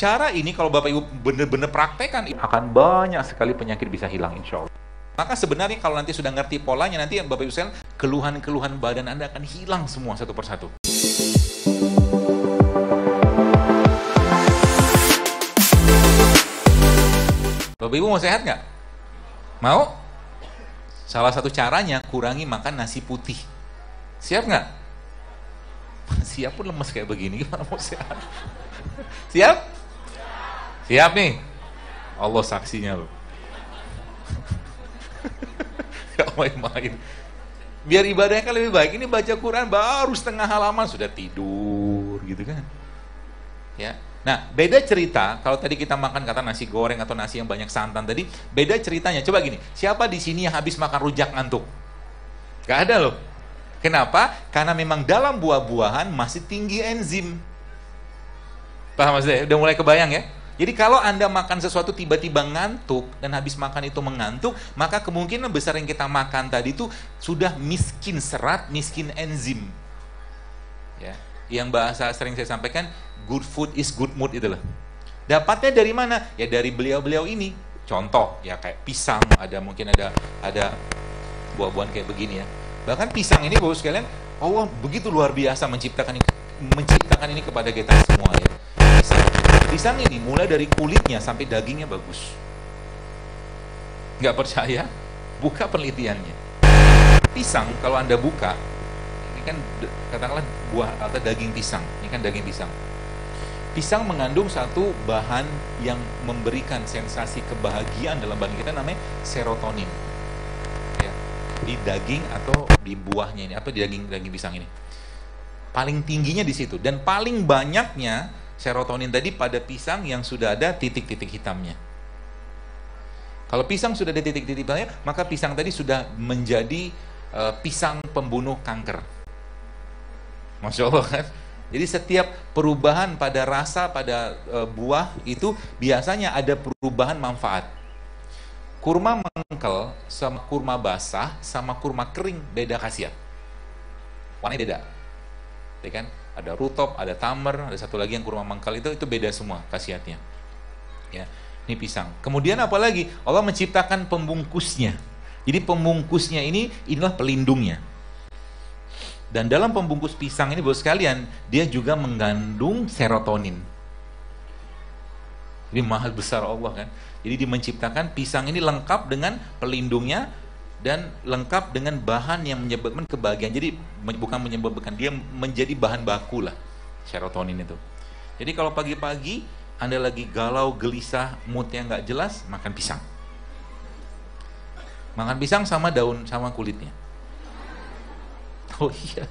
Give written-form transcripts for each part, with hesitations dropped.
Cara ini kalau Bapak Ibu benar-benar praktekkan, akan banyak sekali penyakit bisa hilang insya Allah. Maka sebenarnya kalau nanti sudah ngerti polanya, nanti Bapak Ibu sekalian, keluhan-keluhan badan Anda akan hilang semua satu persatu. Bapak Ibu mau sehat nggak? Mau? Salah satu caranya, kurangi makan nasi putih. Siap nggak? Siap pun lemes kayak begini, gimana mau sehat? Siap? Siap nih? Allah saksinya loh. Gak main-main. Biar ibadahnya kan lebih baik. Ini baca Quran baru setengah halaman sudah tidur gitu kan. Ya. Nah, beda cerita kalau tadi kita makan kata nasi goreng atau nasi yang banyak santan tadi, beda ceritanya. Coba gini, siapa di sini yang habis makan rujak ngantuk? Gak ada loh. Kenapa? Karena memang dalam buah-buahan masih tinggi enzim. Paham maksudnya? Udah mulai kebayang ya? Jadi kalau Anda makan sesuatu tiba-tiba ngantuk dan habis makan itu mengantuk, maka kemungkinan besar yang kita makan tadi itu sudah miskin serat, miskin enzim. Ya. Yang bahasa sering saya sampaikan, good food is good mood itu loh. Dapatnya dari mana? Ya dari beliau-beliau ini. Contoh, ya kayak pisang, mungkin ada buah-buahan kayak begini ya. Bahkan pisang ini Bapak sekalian, Allah begitu luar biasa menciptakan ini kepada kita semua ya. Pisang ini mulai dari kulitnya sampai dagingnya bagus. Nggak percaya? Buka penelitiannya. Pisang kalau Anda buka, ini kan katakanlah buah atau daging pisang. Ini kan daging pisang. Pisang mengandung satu bahan yang memberikan sensasi kebahagiaan dalam badan kita, namanya serotonin. Ya, di daging atau di buahnya ini, apa di daging pisang ini. Paling tingginya di situ dan paling banyaknya serotonin tadi pada pisang yang sudah ada titik-titik hitamnya. Kalau pisang sudah ada titik-titik hitamnya, maka pisang tadi sudah menjadi pisang pembunuh kanker. Masya Allah kan? Jadi setiap perubahan pada rasa pada buah itu biasanya ada perubahan manfaat. Kurma mengkel sama kurma basah sama kurma kering beda khasiat. Warnanya beda. Ya kan? Ada rutop, ada tamer, ada satu lagi yang kurma mangkal itu beda semua khasiatnya. Ya, ini pisang. Kemudian apa lagi? Allah menciptakan pembungkusnya. Jadi pembungkusnya inilah pelindungnya. Dan dalam pembungkus pisang ini Bapak sekalian, dia juga mengandung serotonin. Ini mahal besar Allah kan. Jadi dia menciptakan pisang ini lengkap dengan pelindungnya dan lengkap dengan bahan yang menyebabkan kebahagiaan. Jadi bukan menyebabkan, dia menjadi bahan baku lah serotonin itu. Jadi kalau pagi-pagi Anda lagi galau, gelisah, moodnya nggak jelas, makan pisang. Makan pisang sama daun, sama kulitnya. Oh iya.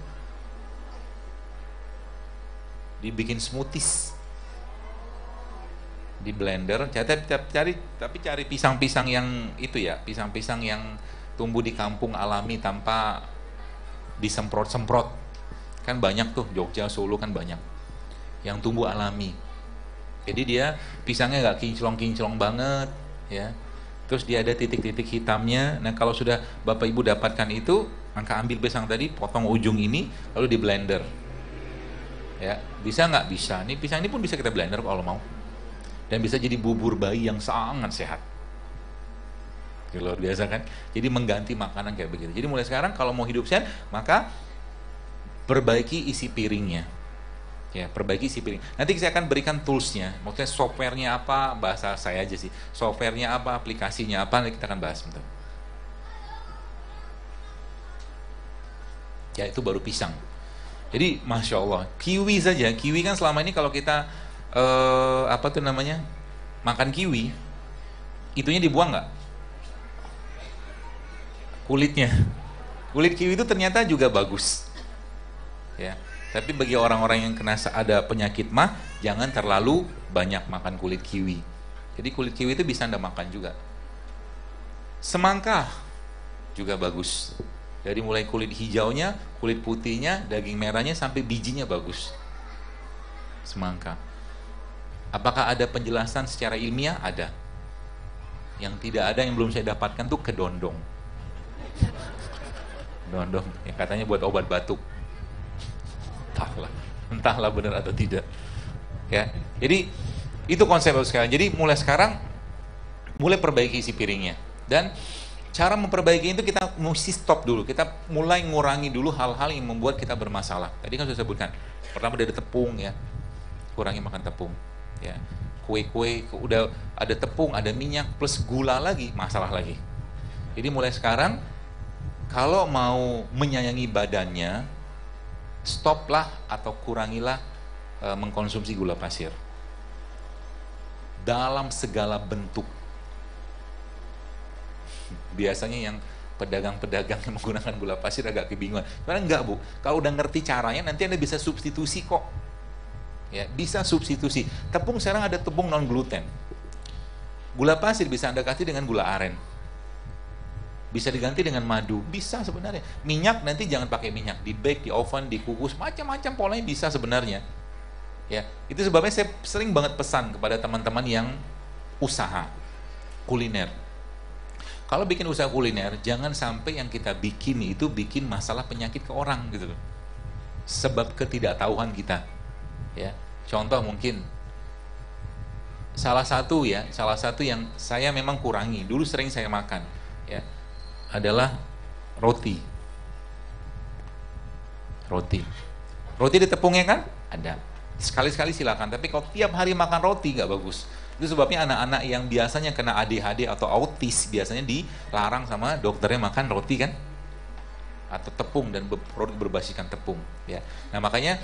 Dibikin smoothies. Di blender, cari pisang-pisang yang itu ya, pisang-pisang yang tumbuh di kampung alami tanpa disemprot-semprot. Kan banyak tuh, Jogja, Solo kan banyak yang tumbuh alami. Jadi dia pisangnya nggak kinclong-kinclong banget ya. Terus dia ada titik-titik hitamnya. Nah kalau sudah Bapak Ibu dapatkan itu, maka ambil pisang tadi, potong ujung ini, lalu di blender. Ya, bisa nggak? Bisa. Nih pisang ini pun bisa kita blender kalau mau. Dan bisa jadi bubur bayi yang sangat sehat. Luar biasa kan? Jadi mengganti makanan kayak begitu. Jadi mulai sekarang kalau mau hidup sehat, maka perbaiki isi piringnya. Ya, perbaiki isi piring. Nanti saya akan berikan toolsnya. Maksudnya softwarenya apa, bahasa saya aja sih. Softwarenya apa, aplikasinya apa, nanti kita akan bahas bentar. Ya, itu baru pisang. Jadi Masya Allah, kiwi saja. Kiwi kan selama ini kalau kita makan kiwi, itunya dibuang nggak? Kulitnya. Kulit kiwi itu ternyata juga bagus. Ya. Tapi bagi orang-orang yang ada penyakit mah, jangan terlalu banyak makan kulit kiwi. Jadi kulit kiwi itu bisa Anda makan juga. Semangka juga bagus. Dari mulai kulit hijaunya, kulit putihnya, daging merahnya sampai bijinya bagus. Semangka. Apakah ada penjelasan secara ilmiah? Ada. Yang tidak ada, yang belum saya dapatkan tuh kedondong. Dondong, yang katanya buat obat batuk. Entahlah benar atau tidak. Ya, jadi Itu konsep sekarang. Jadi mulai sekarang, mulai perbaiki isi piringnya. Dan cara memperbaiki itu kita mesti stop dulu. Kita mulai ngurangi dulu hal-hal yang membuat kita bermasalah. Tadi kan sudah sebutkan. Pertama dari tepung ya, kurangi makan tepung. Ya, kue-kue udah ada tepung, ada minyak plus gula lagi, masalah lagi. Jadi mulai sekarang, kalau mau menyayangi badannya, stoplah atau kurangilah mengkonsumsi gula pasir dalam segala bentuk. Biasanya yang pedagang-pedagang yang menggunakan gula pasir agak kebingungan. Sebenarnya enggak, Bu. Kalau udah ngerti caranya, nanti Anda bisa substitusi kok. Ya, bisa substitusi. Tepung sekarang ada tepung non gluten. Gula pasir bisa Anda ganti dengan gula aren. Bisa diganti dengan madu, bisa sebenarnya. Minyak nanti jangan pakai minyak, di bake, di oven, dikukus, macam-macam polanya bisa sebenarnya. Ya, itu sebabnya saya sering banget pesan kepada teman-teman yang usaha kuliner. Kalau bikin usaha kuliner, jangan sampai yang kita bikin itu bikin masalah penyakit ke orang gitu loh. Sebab ketidaktahuan kita. Ya, contoh mungkin salah satu yang saya memang kurangi, dulu sering saya makan, ya, adalah roti. Roti di tepungnya kan? Ada. Sekali-sekali silakan, tapi kalau tiap hari makan roti nggak bagus. Itu sebabnya anak-anak yang biasanya kena ADHD atau autis biasanya dilarang sama dokternya makan roti kan, atau tepung dan produk berbasiskan tepung. Ya, nah makanya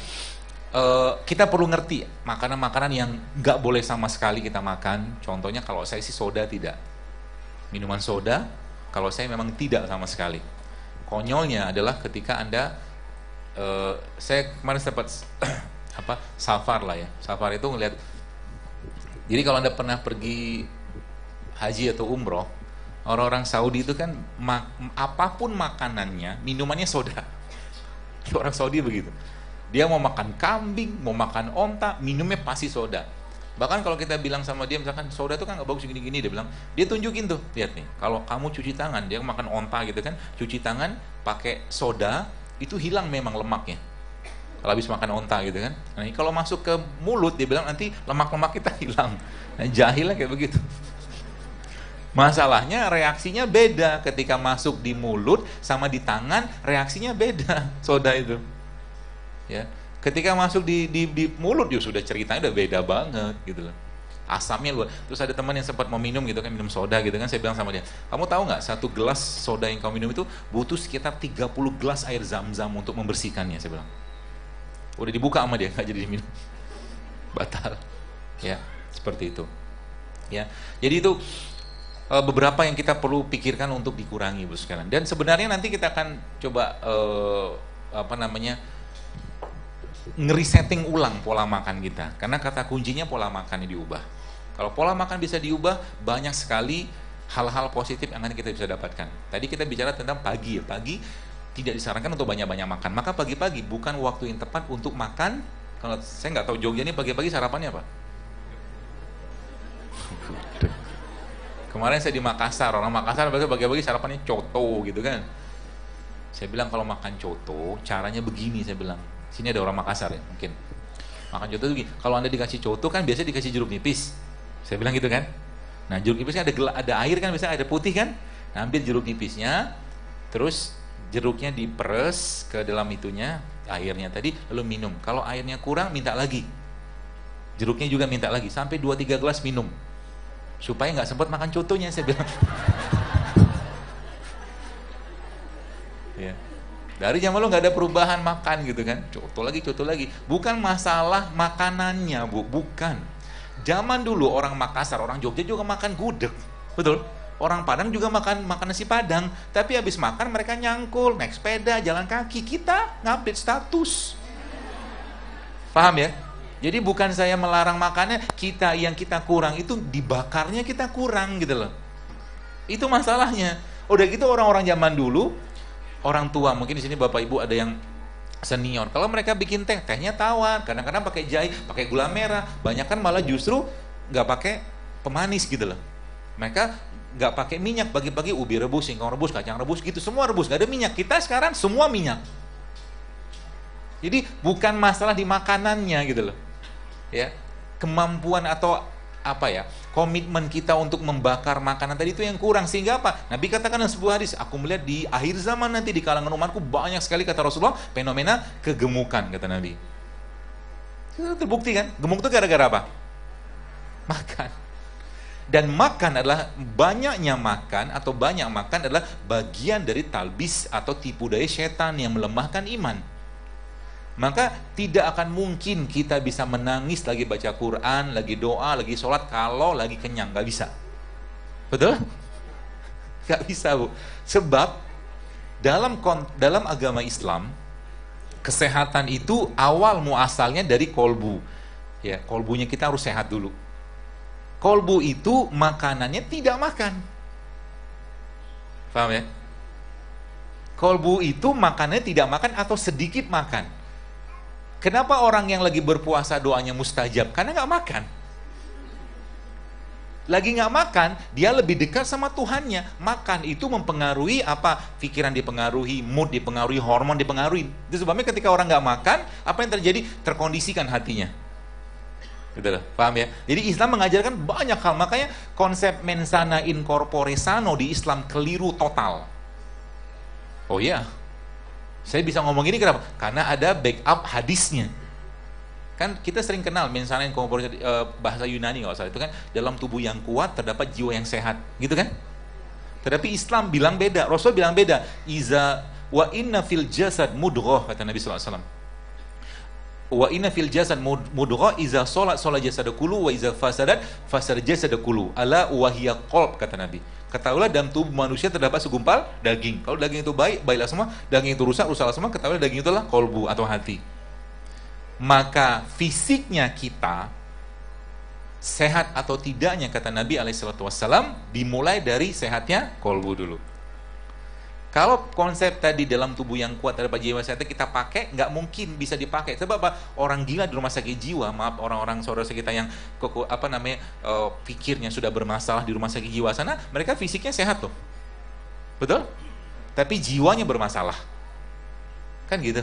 kita perlu ngerti makanan-makanan yang nggak boleh sama sekali kita makan. Contohnya kalau saya sih soda tidak, minuman soda kalau saya memang tidak sama sekali. Konyolnya adalah ketika Anda, saya kemarin sempat safar lah ya. Safar itu ngelihat. Jadi kalau Anda pernah pergi haji atau umroh, orang-orang Saudi itu kan apapun makanannya, minumannya soda. Orang Saudi begitu. Dia mau makan kambing, mau makan onta, minumnya pasti soda. Bahkan kalau kita bilang sama dia, misalkan soda itu kan nggak bagus gini-gini, dia tunjukin tuh, lihat nih, kalau kamu cuci tangan, dia makan onta gitu kan, cuci tangan pakai soda, itu hilang memang lemaknya. Kalau habis makan onta gitu kan. Nah, kalau masuk ke mulut, dia bilang nanti lemak-lemak kita hilang. Nah, jahilnya kayak begitu. Masalahnya reaksinya beda ketika masuk di mulut sama di tangan, reaksinya beda soda itu. Ya, ketika masuk di mulut ya sudah ceritanya udah beda banget gitu loh. Asamnya luar. Terus ada teman yang sempat mau minum gitu kan, minum soda gitu kan, saya bilang sama dia, kamu tahu nggak satu gelas soda yang kamu minum itu butuh sekitar 30 gelas air zam-zam untuk membersihkannya, saya bilang. Udah dibuka sama dia, nggak jadi diminum, batal. Ya, seperti itu. Ya, jadi itu beberapa yang kita perlu pikirkan untuk dikurangi, Bu sekalian. Dan sebenarnya nanti kita akan coba ngerisetting ulang pola makan kita, karena kata kuncinya pola makan ini diubah. Kalau pola makan bisa diubah, banyak sekali hal-hal positif yang akan kita bisa dapatkan. Tadi kita bicara tentang pagi ya, pagi tidak disarankan untuk banyak-banyak makan, maka pagi-pagi bukan waktu yang tepat untuk makan. Kalau saya nggak tahu Jogja ini pagi-pagi sarapannya apa? Kemarin saya di Makassar, orang Makassar pagi-pagi sarapannya coto gitu kan. Saya bilang kalau makan coto caranya begini, saya bilang. Sini ada orang Makassar ya, mungkin. Makan coto itu gini, kalau Anda dikasih coto kan biasanya dikasih jeruk nipis. Saya bilang gitu kan. Nah, jeruk nipisnya ada air kan, biasanya ada putih kan. Nah, ambil jeruk nipisnya, terus jeruknya diperes ke dalam itunya, airnya tadi, lalu minum. Kalau airnya kurang, minta lagi. Jeruknya juga minta lagi, sampai 2-3 gelas minum. Supaya nggak sempat makan cotonya, saya bilang. Ya. Dari zaman lo nggak ada perubahan makan gitu kan, coto lagi. Bukan masalah makanannya, Bu, bukan. Zaman dulu orang Makassar, orang Jogja juga makan gudeg, betul? Orang Padang juga makan nasi Padang, tapi habis makan mereka nyangkul, naik sepeda, jalan kaki. Kita ngupdate status. Paham ya? Jadi bukan saya melarang makannya, yang kita kurang itu dibakarnya kita kurang gitu loh. Itu masalahnya. Udah gitu orang-orang zaman dulu, orang tua, mungkin di sini Bapak Ibu ada yang senior. Kalau mereka bikin teh, tehnya tawar, kadang-kadang pakai jahe, pakai gula merah, banyak kan malah justru nggak pakai pemanis gitu loh. Mereka nggak pakai minyak, pagi-pagi ubi rebus, singkong rebus, kacang rebus gitu, semua rebus, nggak ada minyak. Kita sekarang semua minyak. Jadi bukan masalah di makanannya gitu loh. Ya, kemampuan atau apa ya, komitmen kita untuk membakar makanan tadi itu yang kurang, sehingga apa? Nabi katakan dalam sebuah hadis, aku melihat di akhir zaman nanti di kalangan umatku banyak sekali, kata Rasulullah, fenomena kegemukan, kata Nabi. Itu terbukti kan? Gemuk itu gara-gara apa? Makan. Dan makan adalah, banyaknya makan atau banyak makan adalah bagian dari talbis atau tipu daya setan yang melemahkan iman. Maka tidak akan mungkin kita bisa menangis lagi baca Quran, lagi doa, lagi sholat kalau lagi kenyang. Gak bisa. Betul? Gak bisa, Bu. Sebab dalam agama Islam, kesehatan itu awal muasalnya dari kolbu. Ya, kolbunya kita harus sehat dulu. Kolbu itu makanannya tidak makan. Paham ya? Kolbu itu makanannya tidak makan atau sedikit makan. Kenapa orang yang lagi berpuasa doanya mustajab? Karena nggak makan. Lagi nggak makan, dia lebih dekat sama Tuhannya. Makan itu mempengaruhi apa? Pikiran dipengaruhi, mood dipengaruhi, hormon dipengaruhi. Itu sebabnya ketika orang nggak makan, apa yang terjadi? Terkondisikan hatinya. Gitu loh, paham ya? Jadi Islam mengajarkan banyak hal. Makanya konsep mensana in corpore sano di Islam keliru total. Oh iya, saya bisa ngomong ini kenapa? Karena ada backup hadisnya. Kan kita sering kenal mensana in corpore, bahasa Yunani nggak salah itu kan, dalam tubuh yang kuat terdapat jiwa yang sehat, gitu kan? Tetapi Islam bilang beda, Rasul bilang beda. Iza wa inna fil jasad mudghah, kata Nabi sallallahu alaihi wasallam. Wa inna fil jasad mudghah iza sholat jasad kullu wa iza fasadat jasad kullu ala wa hiya qalb, kata Nabi. Ketahuilah dalam tubuh manusia terdapat segumpal daging. Kalau daging itu baik, baiklah semua. Daging itu rusak, rusaklah semua. Ketahuilah daging itulah kolbu atau hati. Maka fisiknya kita sehat atau tidaknya, kata Nabi alaihissalam, dimulai dari sehatnya kolbu dulu. Kalau konsep tadi dalam tubuh yang kuat terdapat jiwa sehat kita pakai, nggak mungkin bisa dipakai. Sebab apa? Orang gila di rumah sakit jiwa, maaf, orang-orang saudara kita yang pikirnya sudah bermasalah di rumah sakit jiwa sana, mereka fisiknya sehat loh, betul? Tapi jiwanya bermasalah, kan gitu?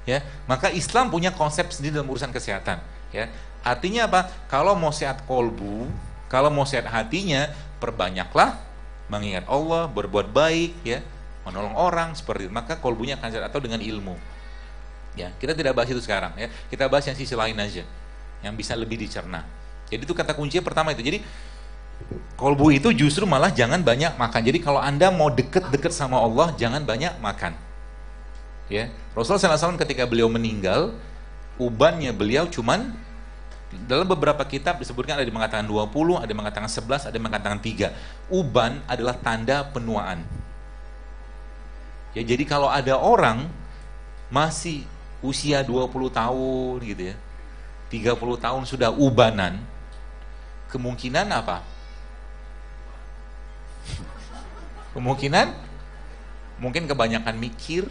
Ya, maka Islam punya konsep sendiri dalam urusan kesehatan. Ya, artinya apa? Kalau mau sehat kolbu, kalau mau sehat hatinya, perbanyaklah mengingat Allah, berbuat baik, ya, menolong orang seperti itu, maka kolbunya akan sehat, atau dengan ilmu. Ya, kita tidak bahas itu sekarang, ya. Kita bahas yang sisi lain aja, yang bisa lebih dicerna. Jadi itu kata kuncinya pertama itu. Jadi kolbu itu justru malah jangan banyak makan. Jadi kalau Anda mau deket-deket sama Allah, jangan banyak makan. Ya, Rasulullah SAW ketika beliau meninggal, ubannya beliau cuman, dalam beberapa kitab disebutkan ada yang mengatakan 20, ada yang mengatakan 11, ada yang mengatakan 3. Uban adalah tanda penuaan. Ya, jadi kalau ada orang masih usia 20 tahun gitu ya, 30 tahun sudah ubanan, kemungkinan apa? Kemungkinan mungkin kebanyakan mikir,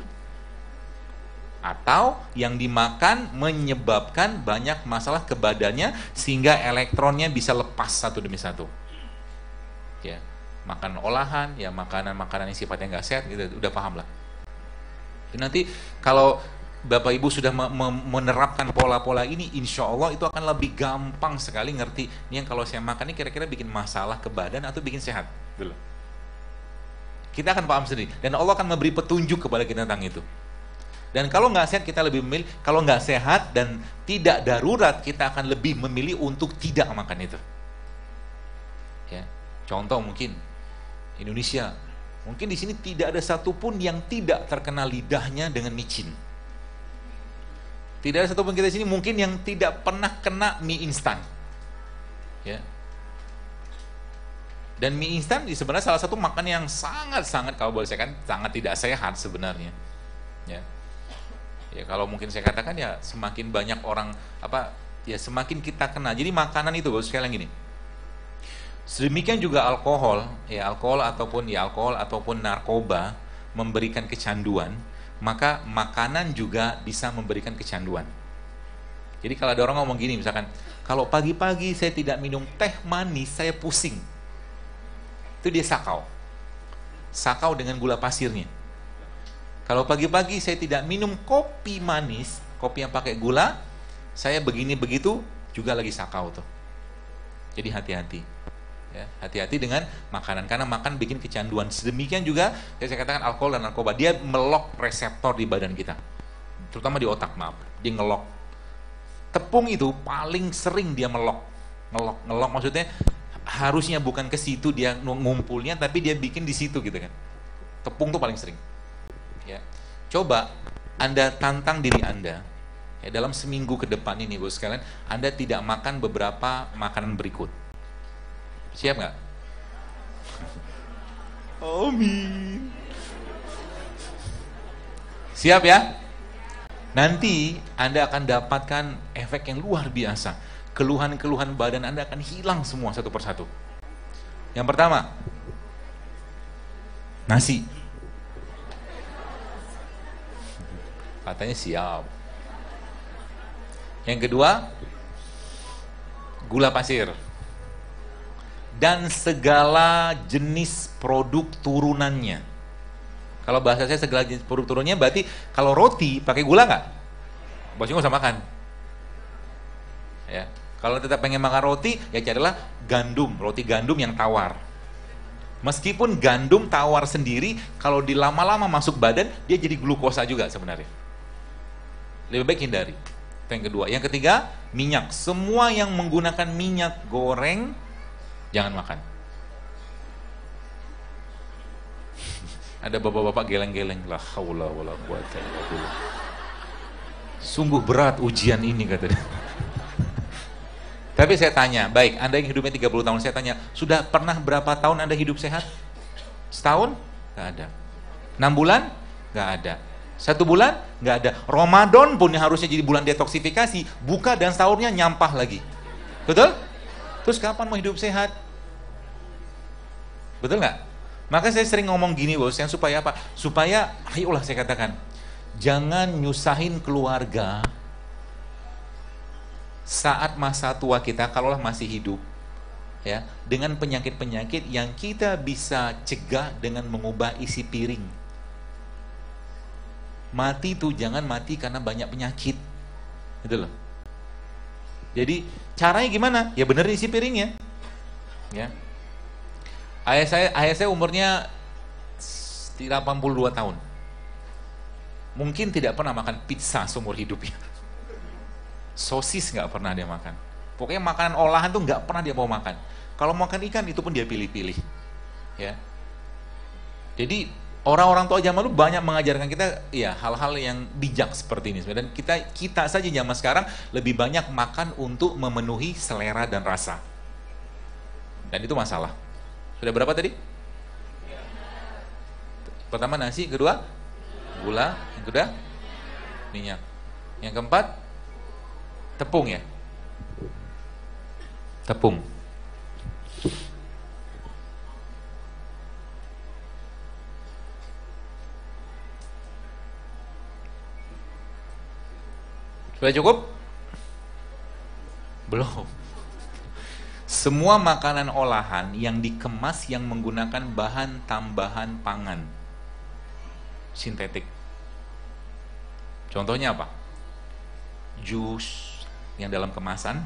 atau yang dimakan menyebabkan banyak masalah ke badannya sehingga elektronnya bisa lepas satu demi satu. Ya, makan olahan, ya makanan-makanan yang sifatnya nggak sehat, gitu, udah paham lah. Nanti kalau Bapak Ibu sudah menerapkan pola-pola ini, insya Allah itu akan lebih gampang sekali ngerti. Ini yang kalau saya makan ini kira-kira bikin masalah ke badan atau bikin sehat, dulu. Kita akan paham sendiri, dan Allah akan memberi petunjuk kepada kita tentang itu. Dan kalau nggak sehat kita lebih memilih, kalau nggak sehat dan tidak darurat kita akan lebih memilih untuk tidak makan itu. Ya, contoh mungkin Indonesia, mungkin di sini tidak ada satupun yang tidak terkena lidahnya dengan micin. Tidak ada satupun kita di sini mungkin yang tidak pernah kena mie instan. Ya. Dan mie instan sebenarnya salah satu makanan yang sangat-sangat, kalau boleh saya katakan, sangat tidak sehat sebenarnya. Ya. Ya, kalau mungkin saya katakan ya semakin banyak orang ya semakin kita kena. Jadi makanan itu sekali lagi gini. Sedemikian juga alkohol ataupun narkoba memberikan kecanduan, maka makanan juga bisa memberikan kecanduan. Jadi kalau ada orang ngomong gini misalkan, kalau pagi-pagi saya tidak minum teh manis saya pusing. Itu dia sakau. Sakau dengan gula pasirnya. Kalau pagi-pagi saya tidak minum kopi manis, kopi yang pakai gula, saya begini begitu juga lagi sakau tuh. Jadi hati-hati. Ya, hati-hati dengan makanan, karena makan bikin kecanduan. Sedemikian juga saya katakan alkohol dan narkoba, dia melok reseptor di badan kita, terutama di otak, maaf, dia ngelok. Tepung itu paling sering dia ngelok maksudnya harusnya bukan ke situ dia ngumpulnya, tapi dia bikin di situ gitu kan. Tepung tuh paling sering. Ya, coba Anda tantang diri Anda, ya, dalam seminggu ke depan ini, bos sekalian, Anda tidak makan beberapa makanan berikut. Siap nggak? Amin. Siap ya? Nanti Anda akan dapatkan efek yang luar biasa. Keluhan-keluhan badan Anda akan hilang semua satu persatu. Yang pertama, nasi. Katanya siap. Yang kedua, gula pasir. Dan segala jenis produk turunannya. Kalau bahasa saya segala jenis produk turunannya berarti kalau roti pakai gula nggak? Bosnya nggak usah makan. Ya, kalau tetap pengen makan roti, ya carilah gandum, roti gandum yang tawar. Meskipun gandum tawar sendiri, kalau dilama-lama masuk badan, dia jadi glukosa juga sebenarnya. Lebih baik hindari. Itu yang kedua. Yang ketiga, minyak. Semua yang menggunakan minyak goreng, jangan makan. Ada bapak-bapak geleng-geleng, la haula wala quwata illa billah. Sungguh berat ujian ini, kata dia. Tapi saya tanya, baik, Anda yang hidupnya 30 tahun, saya tanya, sudah pernah berapa tahun Anda hidup sehat? Setahun? Gak ada. 6 bulan? Gak ada. 1 bulan? Gak ada. Ramadan pun yang harusnya jadi bulan detoksifikasi, buka dan sahurnya nyampah lagi. Betul? Terus kapan mau hidup sehat? Betul nggak? Maka saya sering ngomong gini, bos, yang supaya apa? Supaya, ayolah saya katakan, jangan nyusahin keluarga saat masa tua kita, kalaulah masih hidup, ya, dengan penyakit-penyakit yang kita bisa cegah dengan mengubah isi piring. Mati tuh jangan mati karena banyak penyakit, gitu loh. Jadi caranya gimana? Ya benerin isi piringnya, ya. Ayah saya umurnya 82 tahun. Mungkin tidak pernah makan pizza seumur hidupnya. Sosis nggak pernah dia makan. Pokoknya makanan olahan tuh nggak pernah dia mau makan. Kalau makan ikan itu pun dia pilih-pilih. Ya. Jadi orang-orang tua zaman dulu banyak mengajarkan kita ya hal-hal yang bijak seperti ini. Dan kita saja zaman sekarang lebih banyak makan untuk memenuhi selera dan rasa. Dan itu masalah. Sudah berapa tadi? Pertama nasi, kedua gula, yang kedua minyak, yang keempat tepung, ya, tepung. Sudah cukup? Belum. Semua makanan olahan yang dikemas yang menggunakan bahan tambahan pangan sintetik. Contohnya apa? Jus yang dalam kemasan,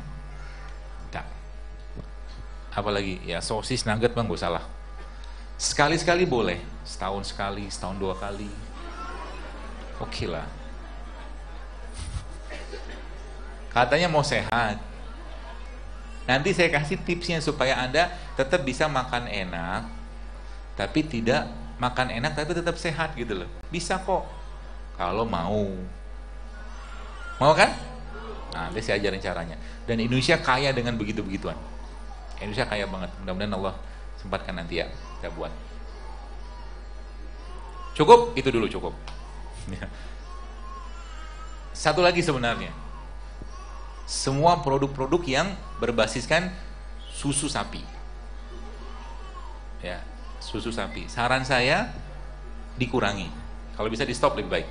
tidak. Apalagi ya sosis, nugget, bang, gak salah. Sekali-sekali boleh, setahun sekali, setahun 2 kali, oke lah. Katanya mau sehat. Nanti saya kasih tipsnya supaya Anda tetap bisa makan enak, tapi tidak makan enak tapi tetap sehat gitu loh. Bisa kok, kalau mau. Mau kan? Nah, nanti saya ajarin caranya. Dan Indonesia kaya dengan begitu-begituan. Indonesia kaya banget. Mudah-mudahan Allah sempatkan nanti ya kita buat. Cukup? Itu dulu cukup. Satu lagi sebenarnya. Semua produk-produk yang berbasiskan susu sapi, ya, susu sapi, saran saya dikurangi. Kalau bisa di stop lebih baik.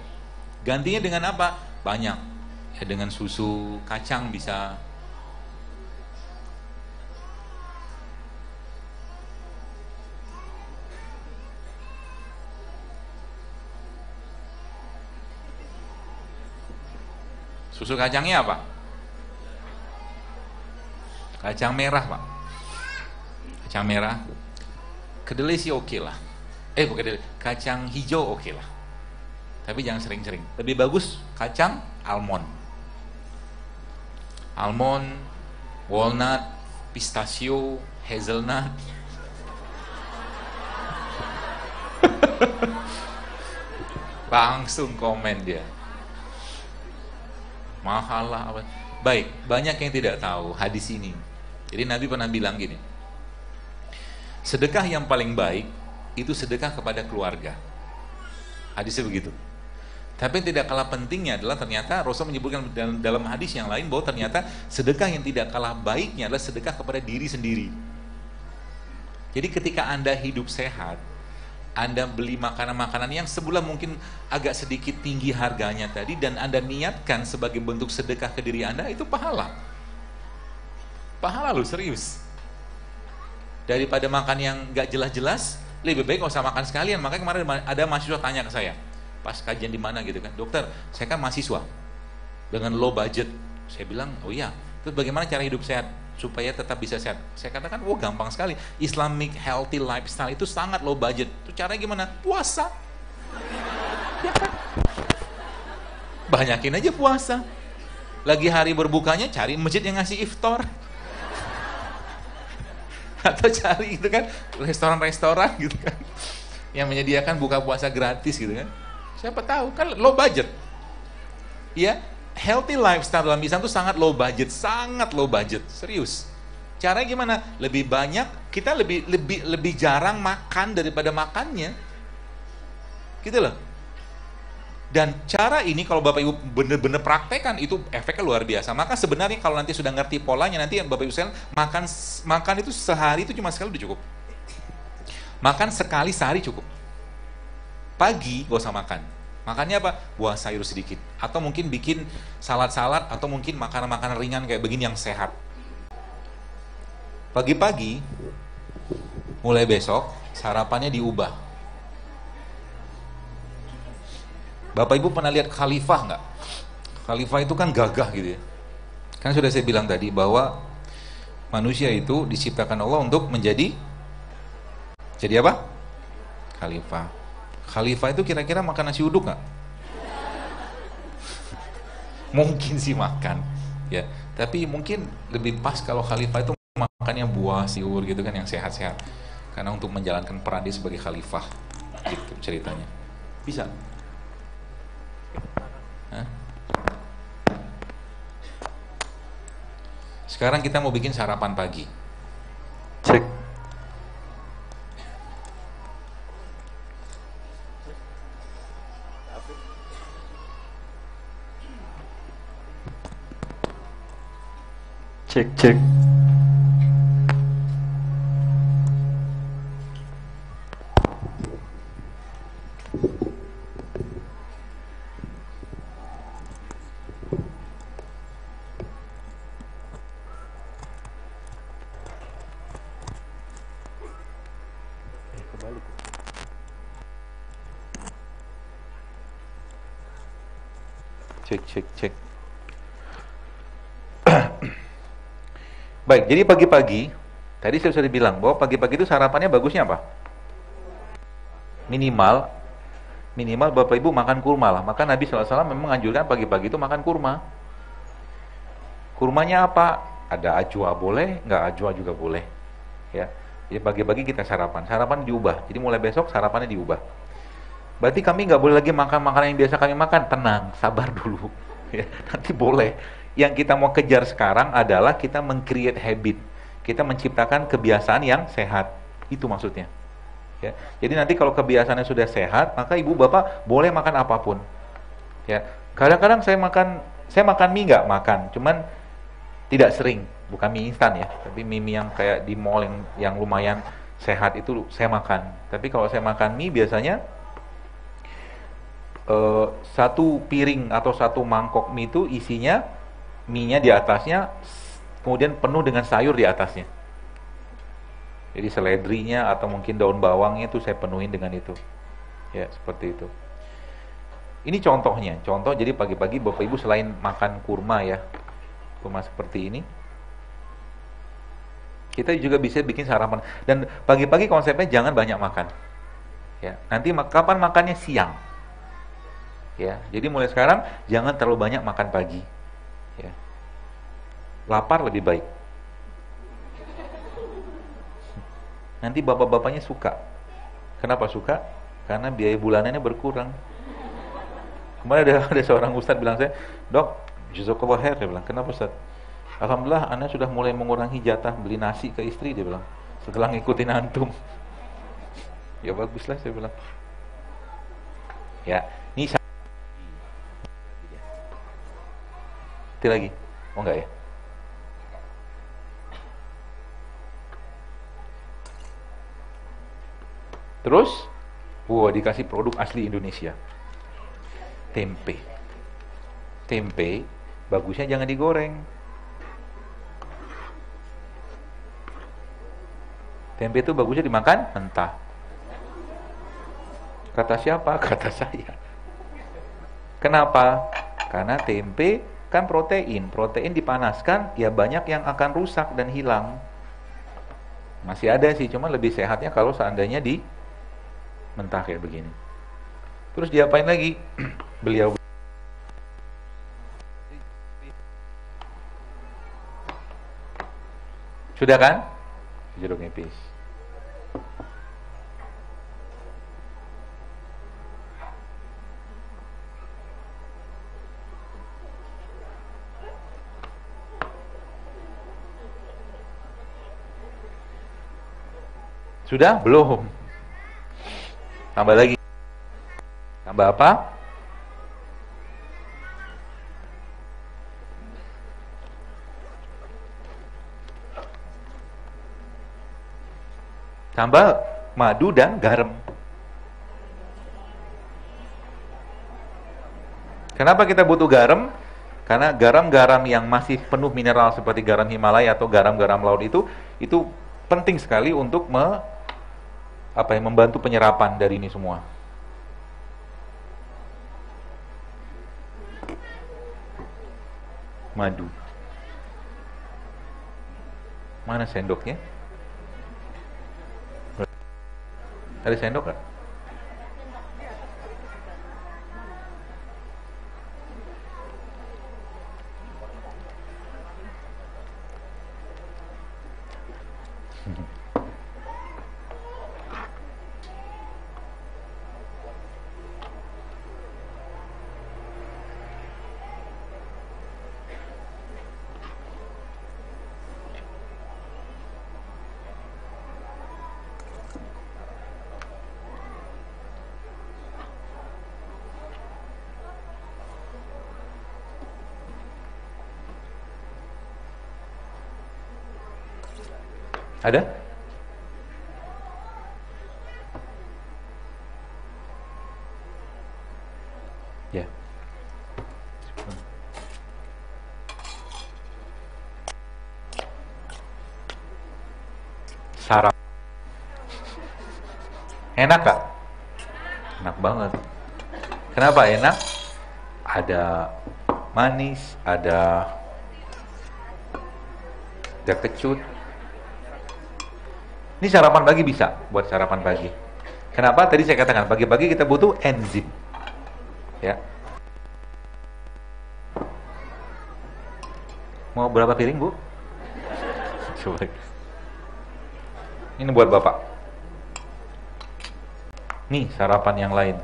Gantinya dengan apa? Banyak, ya, dengan susu kacang bisa. Susu kacangnya apa? Kacang merah, Pak. Kacang merah, kedelai sih oke lah. Bukan kedelai, kacang hijau oke lah. Tapi jangan sering-sering. Lebih bagus kacang almond. Almond, walnut, pistachio, hazelnut. Langsung komen dia. Mahal lah apa. Baik, banyak yang tidak tahu hadis ini. Jadi Nabi pernah bilang gini, sedekah yang paling baik itu sedekah kepada keluarga. Hadisnya begitu. Tapi yang tidak kalah pentingnya adalah ternyata Rasul menyebutkan dalam hadis yang lain bahwa ternyata sedekah yang tidak kalah baiknya adalah sedekah kepada diri sendiri. Jadi ketika Anda hidup sehat, Anda beli makanan-makanan yang sebulan mungkin agak sedikit tinggi harganya tadi, dan Anda niatkan sebagai bentuk sedekah ke diri Anda, itu pahala. Pahala loh, serius. Daripada makan yang gak jelas-jelas, lebih baik nggak usah makan sekalian. Makanya kemarin ada mahasiswa tanya ke saya, pas kajian di mana gitu kan, dokter, saya kan mahasiswa dengan low budget. Saya bilang, oh iya, terus bagaimana cara hidup sehat supaya tetap bisa sehat? Saya katakan, wah gampang sekali. Islamic healthy lifestyle itu sangat low budget. Itu caranya gimana? Puasa. Ya kan? Banyakin aja puasa. Lagi hari berbukanya, cari masjid yang ngasih iftar. Atau cari gitu kan, restoran-restoran gitu kan, yang menyediakan buka puasa gratis gitu kan. Siapa tahu, kan low budget. Ya, healthy lifestyle dalam Islam itu sangat low budget, serius. Caranya gimana? Lebih banyak, kita lebih jarang makan daripada makannya. Gitu loh. Dan cara ini kalau Bapak Ibu benar-benar praktekkan, itu efeknya luar biasa. Maka sebenarnya kalau nanti sudah ngerti polanya, nanti Bapak Ibu sekalian makan itu sehari itu cuma sekali udah cukup. Makan sekali sehari cukup. Pagi gak usah makan. Makannya apa? Buah sayur sedikit. Atau mungkin bikin salad-salad, atau mungkin makanan-makanan ringan kayak begini yang sehat. Pagi-pagi, mulai besok, sarapannya diubah. Bapak Ibu pernah lihat khalifah nggak? Khalifah itu kan gagah gitu ya. Kan sudah saya bilang tadi bahwa manusia itu diciptakan Allah untuk menjadi apa? Khalifah. Khalifah itu kira-kira makan nasi uduk nggak? Mungkin sih makan, ya. Tapi mungkin lebih pas kalau khalifah itu makannya buah, sayur gitu kan, yang sehat-sehat. Karena untuk menjalankan peran dia sebagai khalifah, gitu ceritanya. Bisa. Hah? Sekarang kita mau bikin sarapan pagi. Cek. Cek. Cek. Baik, jadi pagi-pagi, tadi saya sudah bilang bahwa pagi-pagi itu sarapannya bagusnya apa? Minimal Bapak Ibu makan kurma lah. Maka Nabi SAW memang menganjurkan pagi-pagi itu makan kurma. Kurmanya apa? Ada ajwa boleh, nggak ajwa juga boleh. Ya, jadi pagi-pagi kita sarapan diubah. Jadi mulai besok sarapannya diubah. Berarti kami nggak boleh lagi makan makanan yang biasa kami makan. Tenang, sabar dulu. Ya, nanti boleh. Yang kita mau kejar sekarang adalah kita meng-create habit. Kita menciptakan kebiasaan yang sehat. Itu maksudnya. Ya. Jadi nanti kalau kebiasaannya sudah sehat, maka ibu bapak boleh makan apapun. Ya. Kadang-kadang saya makan mie nggak makan, cuman tidak sering. Bukan mie instan ya, tapi mie yang kayak di mall yang lumayan sehat itu saya makan. Tapi kalau saya makan mie biasanya satu piring atau satu mangkok mie itu isinya mie-nya di atasnya, kemudian penuh dengan sayur di atasnya. Jadi seledrinya atau mungkin daun bawangnya itu saya penuhin dengan itu. Ya, seperti itu. Ini contohnya. Contoh, jadi pagi-pagi Bapak Ibu selain makan kurma ya, kurma seperti ini, Kita juga bisa bikin sarapan. Dan pagi-pagi konsepnya jangan banyak makan. Ya, nanti kapan makannya siang. Ya, jadi mulai sekarang jangan terlalu banyak makan pagi. Ya. Lapar lebih baik. Nanti bapak-bapaknya suka. Kenapa suka? Karena biaya bulanannya berkurang. Kemarin ada seorang ustadz bilang saya, "Dok, jazakallah khair," dia bilang. "Kenapa Ustaz?" "Alhamdulillah, Anda sudah mulai mengurangi jatah beli nasi ke istri," dia bilang, "setelah ngikutin antum." Ya baguslah, saya bilang. Ya, ini nanti lagi. Oh enggak ya? Terus, dikasih produk asli Indonesia. Tempe. Tempe, bagusnya jangan digoreng. Tempe itu bagusnya dimakan mentah. Kata siapa? Kata saya. Kenapa? Karena tempe kan protein. Protein dipanaskan, ya banyak yang akan rusak dan hilang. Masih ada sih, cuma lebih sehatnya kalau seandainya di mentah kayak begini. Terus diapain lagi? Beliau sudah kan? Jeruk nipis. Sudah? Belum. Tambah lagi. Tambah apa? Tambah madu dan garam. Kenapa kita butuh garam? Karena garam-garam yang masih penuh mineral seperti garam Himalaya atau garam-garam laut itu penting sekali untuk membantu penyerapan dari ini semua. Madu. Mana sendoknya? Ada sendok nggak? Ada? Ya. Sarap. Enak gak? Enak banget. Kenapa enak? Ada manis, ada kecut. Ini sarapan pagi bisa, buat sarapan pagi. Kenapa? Tadi saya katakan, pagi-pagi kita butuh enzim. Ya. Mau berapa piring, Bu? Coba. Ini buat Bapak. Nih, sarapan yang lain.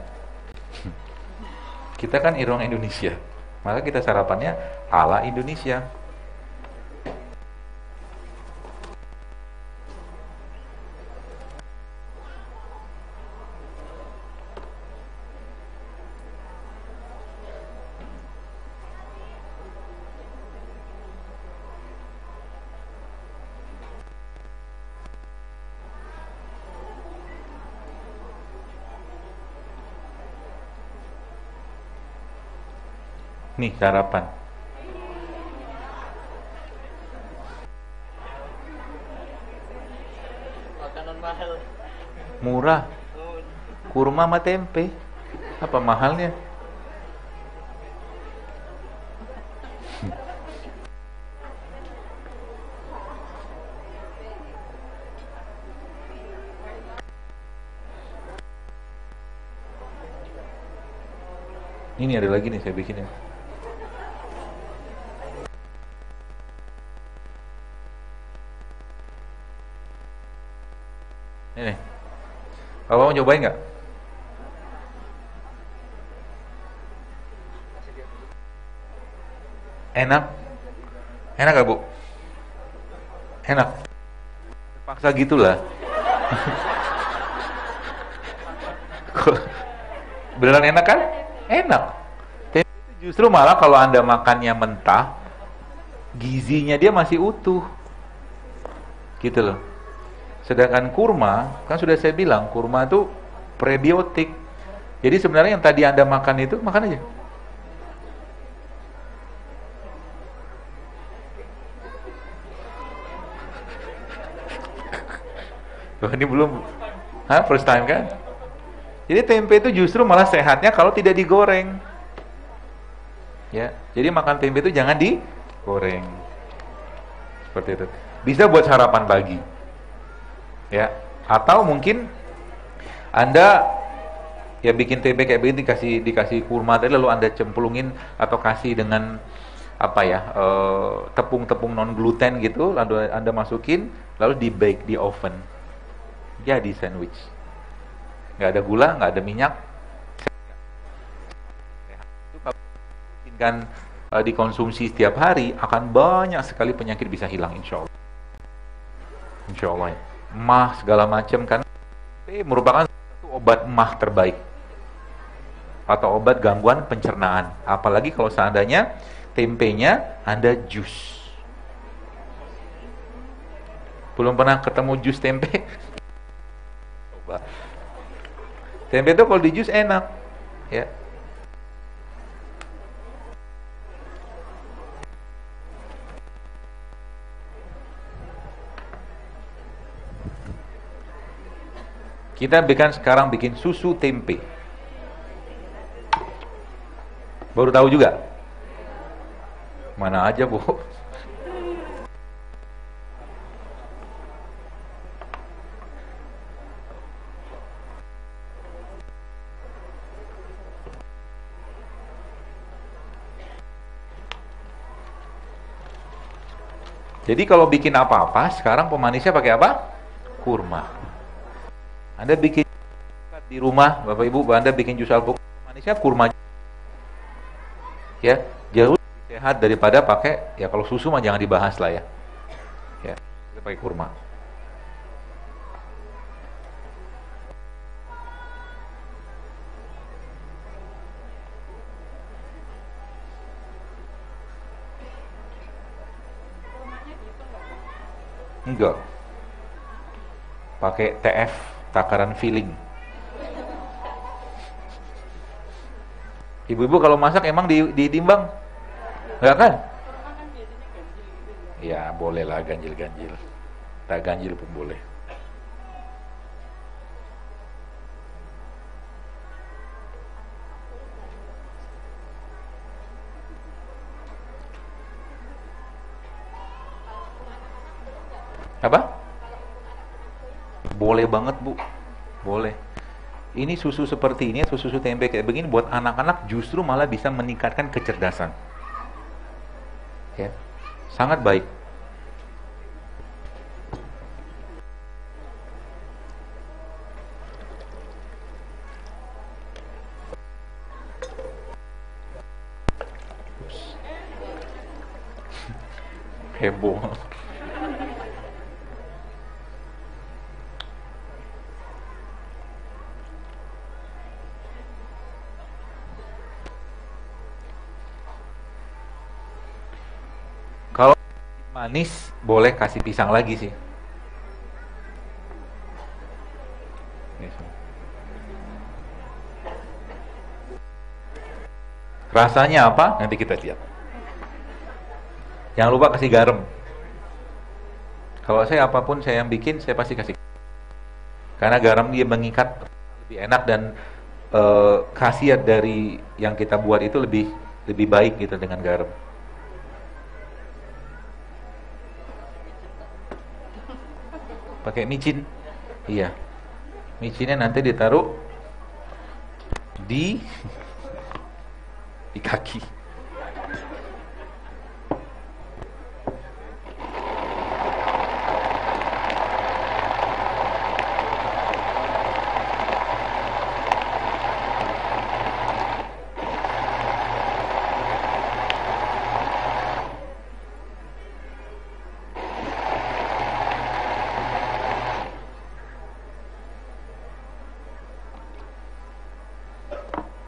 Kita kan orang Indonesia. Maka kita sarapannya ala Indonesia. Nih sarapan. Makanan mahal. Murah. Kurma sama tempe. Apa mahalnya? Ini ada lagi nih saya bikinin. Ini. Bapak mau cobain nggak? Enak? Enak gak, Bu? Enak? Paksa gitulah. Beneran enak kan? Enak. Tempe itu justru malah kalau Anda makannya mentah, gizinya dia masih utuh. Gitu loh. Sedangkan kurma, kan sudah saya bilang, kurma itu prebiotik. Jadi sebenarnya yang tadi Anda makan itu, makan aja. Loh, ini belum, first time kan? Jadi tempe itu justru malah sehatnya kalau tidak digoreng. Ya, jadi makan tempe itu jangan digoreng. Seperti itu. Bisa buat sarapan pagi. Ya, atau mungkin Anda ya bikin tempe kayak begini dikasih kurma tadi lalu Anda cemplungin atau kasih dengan apa ya? Tepung-tepung non gluten gitu, lalu Anda masukin lalu di bake di oven. Jadi sandwich. Nggak ada gula, nggak ada minyak. Itu kalau kan dikonsumsi setiap hari akan banyak sekali penyakit bisa hilang insya Allah. Insya Allah ya. Mah segala macam kan merupakan satu obat mah terbaik atau obat gangguan pencernaan. Apalagi kalau seandainya tempenya Anda jus. Belum pernah ketemu jus tempe? Coba. Tempe itu kalau di jus enak, ya. Kita sekarang bikin susu tempe. Baru tahu juga? Mana aja, Bu? Jadi kalau bikin apa-apa, sekarang pemanisnya pakai apa? Kurma. Anda bikin di rumah, Bapak Ibu, Anda bikin jus alpukat, pemanisnya kurma. Ya, jauh lebih sehat daripada pakai, ya kalau susu mah jangan dibahas lah ya. Ya, kita pakai kurma. Enggak. Pakai TF, takaran filling. Ibu-ibu kalau masak emang ditimbang? Enggak kan? Ya, boleh lah ganjil-ganjil. Tak ganjil pun boleh. Apa? Boleh banget, Bu. Boleh. Ini susu seperti ini, susu tempe kayak begini buat anak-anak justru malah bisa meningkatkan kecerdasan. Ya. Sangat baik. Heboh. Kalau manis boleh kasih pisang lagi sih. Rasanya apa? Nanti kita lihat. Jangan lupa kasih garam. Kalau saya apapun saya yang bikin, saya pasti kasih. Karena garam dia mengikat lebih enak dan khasiat dari yang kita buat itu lebih baik gitu dengan garam. Pakai micin. Iya. Micinnya nanti ditaruh di di kaki.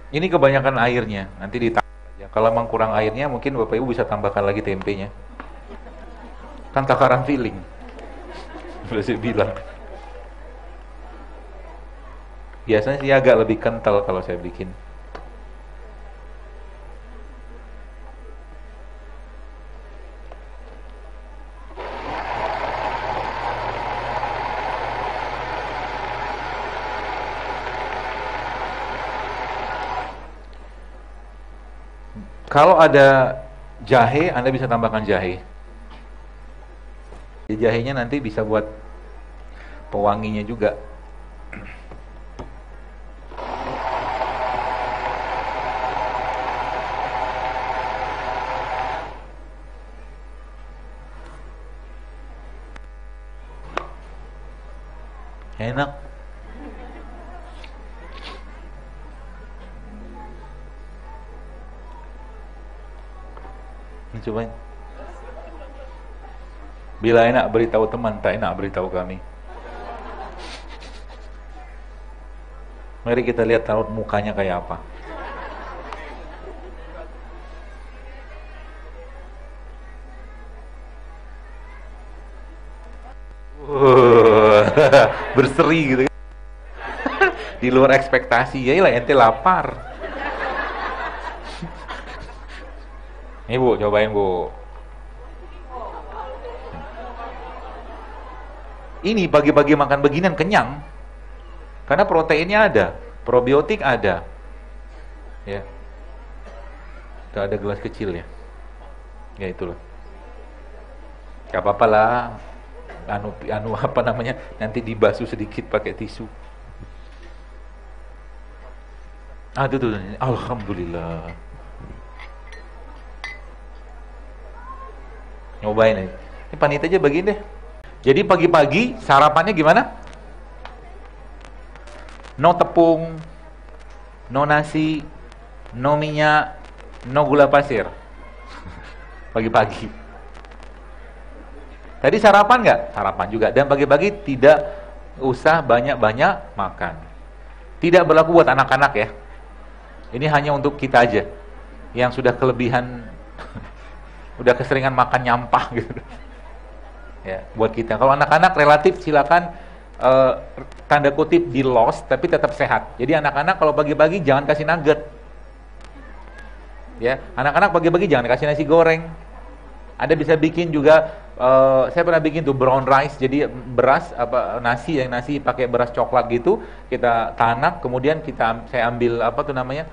Ini kebanyakan airnya, nanti ditambah aja. Kalau emang kurang airnya, mungkin Bapak Ibu bisa tambahkan lagi tempenya. Kan takaran feeling. Sudah saya bilang. Biasanya sih agak lebih kental kalau saya bikin. Kalau ada jahe, Anda bisa tambahkan jahe. Jahenya nanti bisa buat pewanginya juga. Enak. Cobain. Bila enak beritahu teman, tak enak beritahu kami. Mari kita lihat taruh mukanya kayak apa. Berseri gitu kan. Di luar ekspektasi, ya lah ente lapar. Nih Bu, cobain Bu. Ini pagi-pagi makan beginian kenyang. Karena proteinnya ada, probiotik ada. Ya. Udah ada gelas kecil ya. Ya itulah. Gak apa-apa lah. Anu apa namanya? Nanti dibasuh sedikit pakai tisu. Tuh. Alhamdulillah. Nyobain aja. Ini panitia aja bagiin deh. Jadi pagi-pagi sarapannya gimana? No tepung, no nasi, no minyak, no gula pasir. Pagi-pagi. Tadi sarapan nggak? Sarapan juga. Dan pagi-pagi tidak usah banyak-banyak makan. Tidak berlaku buat anak-anak ya. Ini hanya untuk kita aja yang sudah kelebihan, udah keseringan makan nyampah gitu. Ya, buat kita. Kalau anak-anak relatif silakan tanda kutip di loss tapi tetap sehat. Jadi anak-anak kalau pagi-pagi jangan kasih nugget. Ya, anak-anak pagi-pagi jangan kasih nasi goreng. Anda bisa bikin juga saya pernah bikin tuh brown rice. Jadi beras apa nasi yang nasi pakai beras coklat gitu, kita tanak, kemudian saya ambil apa tuh namanya?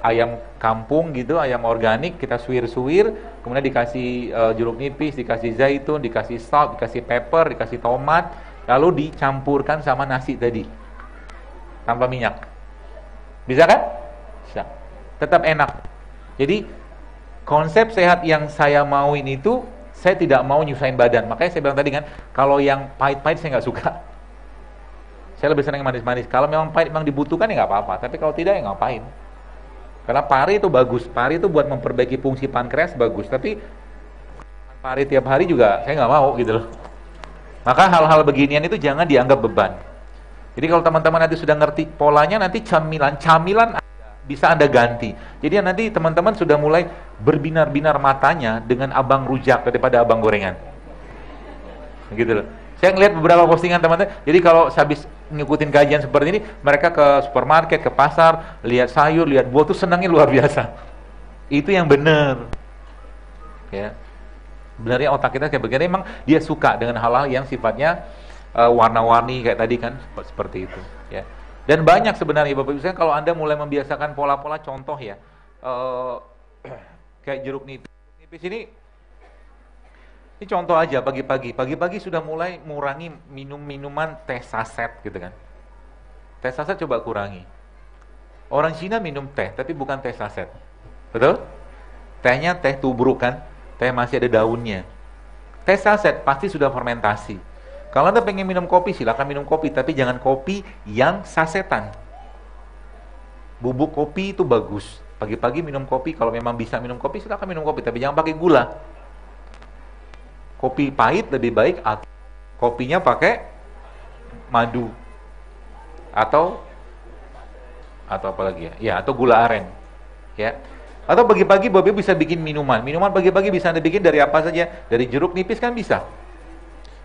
Ayam kampung gitu, ayam organik, kita suwir-suwir, kemudian dikasih jeruk nipis, dikasih zaitun, dikasih salt, dikasih pepper, dikasih tomat, lalu dicampurkan sama nasi tadi tanpa minyak. Bisa kan? Bisa. Tetap enak. Jadi konsep sehat yang saya mauin itu, saya tidak mau nyusahin badan. Makanya saya bilang tadi kan, kalau yang pahit-pahit saya nggak suka. Saya lebih senang manis-manis. Kalau memang pahit memang dibutuhkan ya nggak apa-apa, tapi kalau tidak ya ngapain. Karena pari itu bagus, pari itu buat memperbaiki fungsi pankreas bagus, tapi pari tiap hari juga saya nggak mau gitu loh. Maka hal-hal beginian itu jangan dianggap beban. Jadi kalau teman-teman nanti sudah ngerti polanya, nanti camilan bisa Anda ganti. Jadi nanti teman-teman sudah mulai berbinar-binar matanya dengan abang rujak daripada abang gorengan. Gitu loh. Saya ngeliat beberapa postingan teman-teman, jadi kalau habis ngikutin kajian seperti ini, mereka ke supermarket, ke pasar, lihat sayur, lihat buah tuh senangnya luar biasa. Itu yang benar. Ya. Sebenarnya otak kita kayak begini, emang dia suka dengan hal-hal yang sifatnya warna-warni kayak tadi kan, seperti itu. Ya. Dan banyak sebenarnya Bapak Ibu, kalau Anda mulai membiasakan pola-pola contoh ya, kayak jeruk nipis. Ini contoh aja pagi-pagi sudah mulai mengurangi minuman teh saset gitu kan. Teh saset coba kurangi. Orang Cina minum teh, tapi bukan teh saset. Betul? Tehnya teh tubruk kan? Teh masih ada daunnya. Teh saset pasti sudah fermentasi. Kalau Anda pengen minum kopi, silakan minum kopi, tapi jangan kopi yang sasetan. Bubuk kopi itu bagus. Pagi-pagi minum kopi, kalau memang bisa minum kopi, silakan minum kopi, tapi jangan pakai gula. Kopi pahit lebih baik, atau kopinya pakai madu. Atau apa lagi ya? Ya, atau gula aren. Ya. Atau pagi-pagi Bapak bisa bikin minuman. Minuman pagi-pagi bisa Anda bikin dari apa saja? Dari jeruk nipis kan bisa.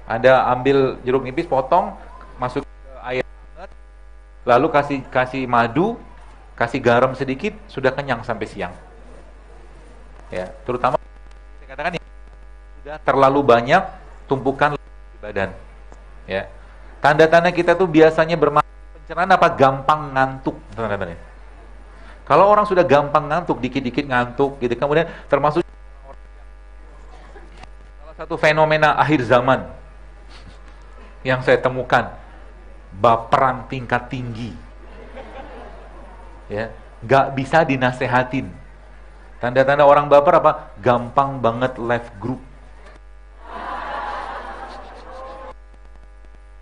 Anda ambil jeruk nipis, potong, masuk ke air hangat, lalu kasih madu, kasih garam sedikit, sudah kenyang sampai siang. Ya, terutama saya katakan ya, sudah terlalu banyak tumpukan di badan. Ya. Tanda-tanda kita tuh biasanya bermasalah pencernaan apa? Gampang ngantuk, tanda-tandanya. Kalau orang sudah gampang ngantuk, dikit-dikit ngantuk, gitu, kemudian termasuk salah satu fenomena akhir zaman yang saya temukan, baperan tingkat tinggi, ya, nggak bisa dinasehatin. Tanda-tanda orang baper apa? Gampang banget left group.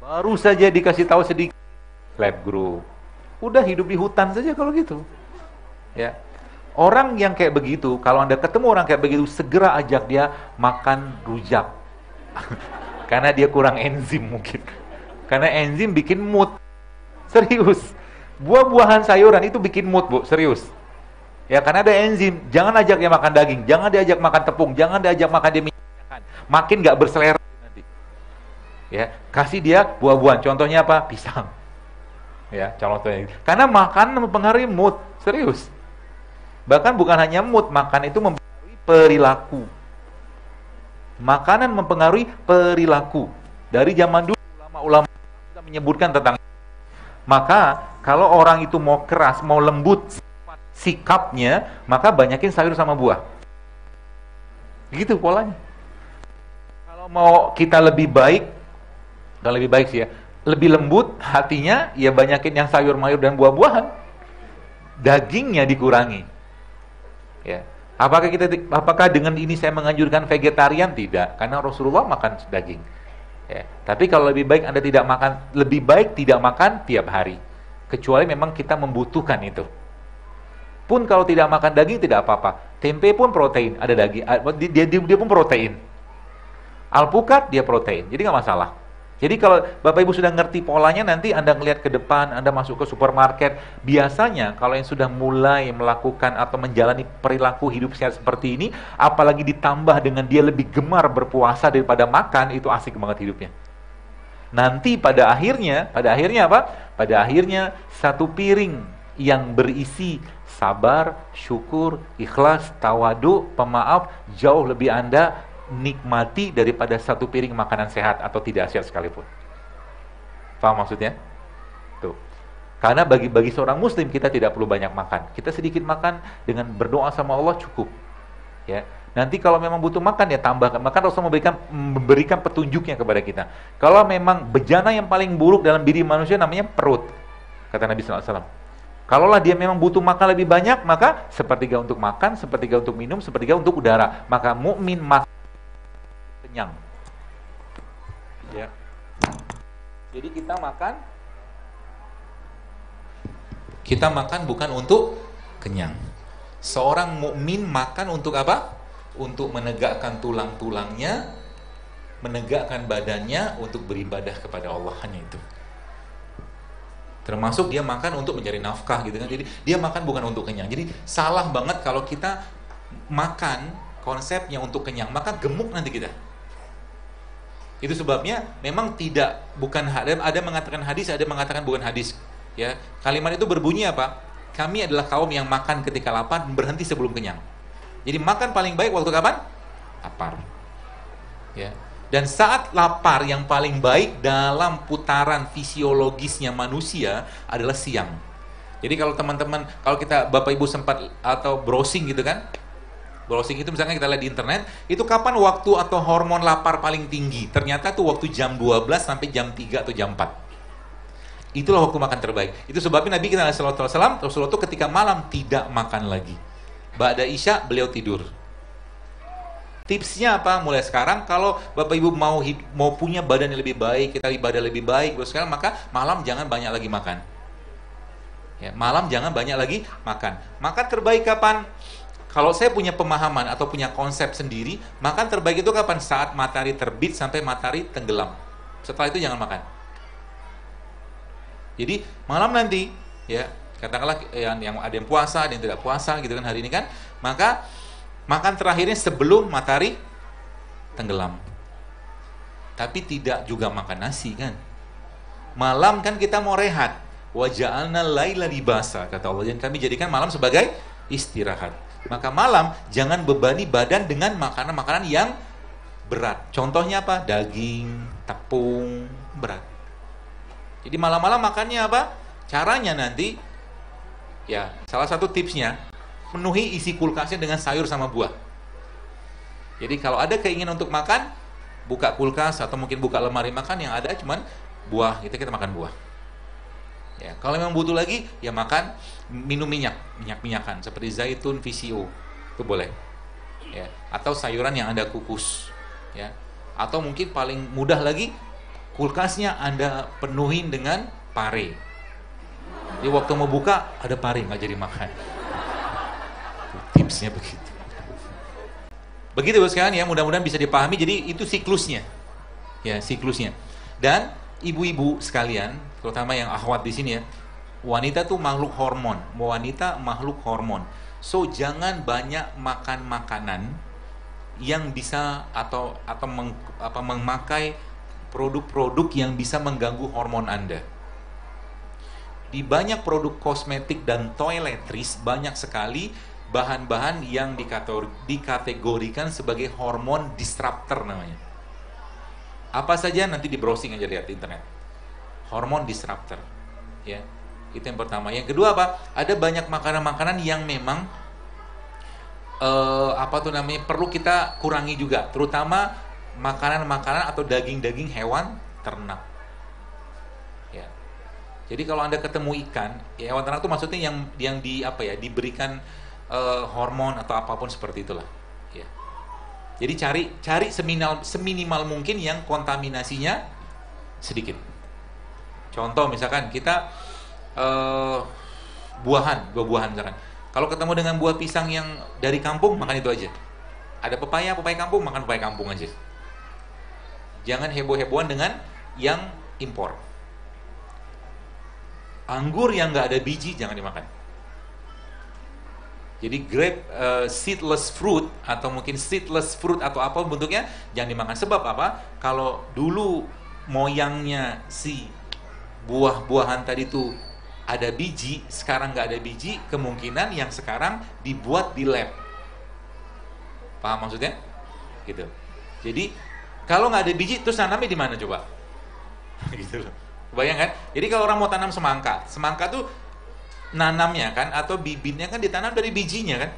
Baru saja dikasih tahu sedikit, left group. Udah hidup di hutan saja kalau gitu. Ya, orang yang kayak begitu, kalau Anda ketemu orang kayak begitu, segera ajak dia makan rujak. Karena dia kurang enzim mungkin. Karena enzim bikin mood. Serius. Buah-buahan sayuran itu bikin mood, Bu, serius. Ya, karena ada enzim. Jangan ajak dia makan daging, jangan diajak makan tepung, jangan diajak makan dia minyak. Makin nggak berselera nanti. Ya, kasih dia buah-buahan. Contohnya apa? Pisang. Ya, contohnya. Karena makan mempengaruhi mood, serius. Bahkan bukan hanya mood, makan itu mempengaruhi perilaku. Makanan mempengaruhi perilaku. Dari zaman dulu, ulama-ulama sudah menyebutkan tentang itu. Maka, kalau orang itu mau keras, mau lembut sikapnya, maka banyakin sayur sama buah. Gitu polanya. Kalau mau kita lebih baik, dan lebih baik sih ya, lebih lembut hatinya, ya banyakin yang sayur-mayur dan buah-buahan. Dagingnya dikurangi. Ya. Apakah dengan ini saya menganjurkan vegetarian? Tidak, karena Rasulullah makan daging. Ya. Tapi kalau lebih baik Anda tidak makan, lebih baik tidak makan tiap hari. Kecuali memang kita membutuhkan itu. Pun kalau tidak makan daging tidak apa-apa. Tempe pun protein, ada daging, dia pun protein. Alpukat dia protein, jadi nggak masalah. Jadi kalau Bapak Ibu sudah ngerti polanya, nanti Anda ngelihat ke depan, Anda masuk ke supermarket, biasanya kalau yang sudah mulai melakukan atau menjalani perilaku hidup sehat seperti ini, apalagi ditambah dengan dia lebih gemar berpuasa daripada makan, itu asik banget hidupnya. Nanti pada akhirnya apa? Pada akhirnya satu piring yang berisi sabar, syukur, ikhlas, tawadu, pemaaf, jauh lebih Anda nikmati daripada satu piring makanan sehat atau tidak sehat sekalipun. Paham maksudnya? Tuh. Karena bagi seorang muslim kita tidak perlu banyak makan. Kita sedikit makan dengan berdoa sama Allah cukup. Ya. Nanti kalau memang butuh makan ya tambahkan. Maka Rasul memberikan petunjuknya kepada kita. Kalau memang bejana yang paling buruk dalam diri manusia namanya perut. Kata Nabi SAW. Kalaulah dia memang butuh makan lebih banyak, maka sepertiga untuk makan, sepertiga untuk minum, sepertiga untuk udara. Maka mukmin makan kenyang. Ya. Jadi kita makan bukan untuk kenyang. Seorang mukmin makan untuk apa? Untuk menegakkan tulang-tulangnya, menegakkan badannya untuk beribadah kepada Allah, hanya itu. Termasuk dia makan untuk mencari nafkah gitu kan. Jadi dia makan bukan untuk kenyang. Jadi salah banget kalau kita makan konsepnya untuk kenyang, maka gemuk nanti kita. Itu sebabnya memang bukan ada mengatakan hadis, ada mengatakan bukan hadis. Ya, kalimat itu berbunyi apa? Kami adalah kaum yang makan ketika lapar, berhenti sebelum kenyang. Jadi makan paling baik waktu kapan? Lapar. Ya. Dan saat lapar yang paling baik dalam putaran fisiologisnya manusia adalah siang. Jadi kalau teman-teman, kalau kita Bapak Ibu sempat atau browsing gitu kan, browsing itu misalnya kita lihat di internet, itu kapan waktu atau hormon lapar paling tinggi? Ternyata tuh waktu jam 12 sampai jam 3 atau jam 4. Itulah waktu makan terbaik. Itu sebabnya Nabi kita SAW, Rasulullah itu ketika malam tidak makan lagi. Ba'da Isya beliau tidur. Tipsnya apa? Mulai sekarang kalau Bapak Ibu mau punya badan yang lebih baik, kita ibadah lebih baik, sekarang maka malam jangan banyak lagi makan. Ya, malam jangan banyak lagi makan. Makan terbaik kapan? Kalau saya punya pemahaman atau punya konsep sendiri, makan terbaik itu kapan? Saat matahari terbit sampai matahari tenggelam. Setelah itu jangan makan. Jadi malam nanti, ya katakanlah yang ada yang puasa, ada yang tidak puasa, gitu kan hari ini kan, maka makan terakhirnya sebelum matahari tenggelam. Tapi tidak juga makan nasi kan. Malam kan kita mau rehat. Wa ja'alna laila libasa, kata Allah, dan kami jadikan malam sebagai istirahat. Maka malam jangan bebani badan dengan makanan-makanan yang berat. Contohnya apa? Daging, tepung, berat. Jadi malam-malam makannya apa? Caranya nanti, ya salah satu tipsnya, penuhi isi kulkasnya dengan sayur sama buah. Jadi kalau ada keinginan untuk makan, buka kulkas atau mungkin buka lemari makan, yang ada cuman buah, kita makan buah. Ya, kalau memang butuh lagi, ya makan, minum minyak-minyakan seperti zaitun, VCO, itu boleh. Ya, atau sayuran yang Anda kukus, ya. Atau mungkin paling mudah lagi, kulkasnya Anda penuhin dengan pare. Jadi waktu mau buka ada pare, nggak jadi makan. Tipsnya begitu. Begitu sekalian ya, mudah-mudahan bisa dipahami. Jadi itu siklusnya. Ya, siklusnya. Dan ibu-ibu sekalian, terutama yang akhwat di sini ya, wanita tuh makhluk hormon. Wanita makhluk hormon. So jangan banyak makan makanan yang bisa atau memakai produk-produk yang bisa mengganggu hormon Anda. Di banyak produk kosmetik dan toiletries banyak sekali bahan-bahan yang dikategorikan sebagai hormon disruptor namanya. Apa saja nanti di browsing aja, lihat di internet. Hormon disruptor. Ya. Itu yang pertama. Yang kedua apa? Ada banyak makanan-makanan yang memang perlu kita kurangi juga, terutama makanan-makanan atau daging-daging hewan ternak. Ya. Jadi kalau Anda ketemu ikan, ya hewan ternak itu maksudnya yang diberikan hormon atau apapun seperti itulah. Ya. Jadi cari seminimal mungkin yang kontaminasinya sedikit. Contoh misalkan kita buah-buahan misalkan. Kalau ketemu dengan buah pisang yang dari kampung, makan itu aja. Ada pepaya kampung, makan pepaya kampung aja. Jangan heboh-hebohan dengan yang impor. Anggur yang nggak ada biji jangan dimakan. Jadi grape seedless fruit atau mungkin seedless fruit atau apa bentuknya jangan dimakan. Sebab apa? Kalau dulu moyangnya si buah-buahan tadi itu ada biji, sekarang nggak ada biji, kemungkinan yang sekarang dibuat di lab. Paham maksudnya? Gitu. Jadi kalau nggak ada biji, terus nanamnya di mana coba? Gitu loh. Bayangkan? Jadi kalau orang mau tanam semangka tuh nanamnya kan atau bibitnya kan ditanam dari bijinya kan,